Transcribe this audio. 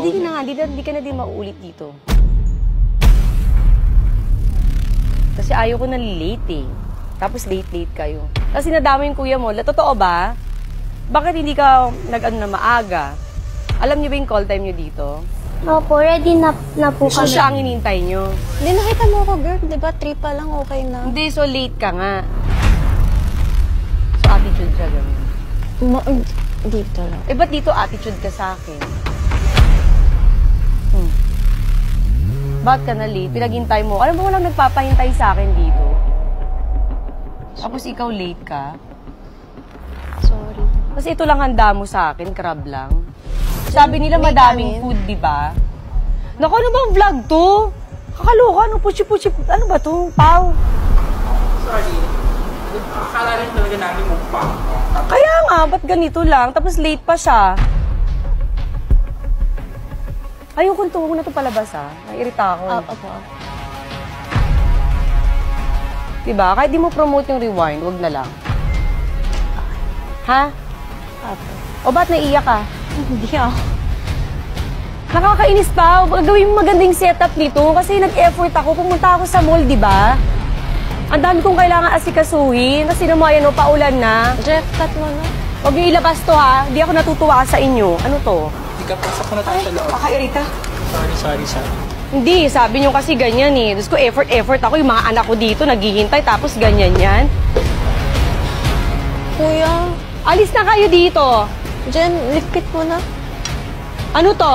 Hindi ka na din mauulit dito. Kasi ayaw ko na late eh. Tapos late kayo. Kasi nadama yung kuya mo. Totoo ba? Bakit hindi ka nag-ano na maaga? Alam niyo ba yung call time niyo dito? Opo, ready na po So kami. siya ang inintay niyo. Hindi, nakita mo ako, girl. Diba, 3 pa lang, okay na. Hindi, so late ka nga. So attitude ka ganun. Dito lang. Eh, ba't dito attitude ka sa akin? Ba't ka na late? Pinaghintay mo. Alam mo, walang nagpapahintay sa akin dito. Tapos ikaw late ka. Sorry. Kasi ito lang handa mo sa akin, crab lang. Sabi nila madaming food, di ba? Naku, ano bang vlog to? Kakaloka, ano puchi-puchi, ano ba to? Pau. Sorry. Akala rin talaga namin mukbang. Kaya nga, ba't ganito lang? Tapos late pa siya. Ayokong tuwag na ito palabas, ha? Naiirita ako. Opo. Diba? Kahit di mo promote yung rewind, wag na lang. Ha? Opo. O ba't naiiyak ka? Hindi ako. Nakakainis pa. Gawin mo magandang setup nito kasi nag-effort ako. Pumunta ako sa mall, di ba? Ang dami kong kailangan asikasuhin. Kasi naman yan, paulan na. Jeff, cut mo na. Huwag niyo ilabas to, ha? Hindi ako natutuwa sa inyo. Ano to? Hindi ka pasok ko na tayo sa loob. Kakairita. Sorry. Hindi, sabi niyo kasi ganyan eh. Diyos ko, effort ako. Yung mga anak ko dito, naghihintay, tapos ganyan yan. Kuya, Alis na kayo dito. Jen, lipit mo na. Ano to?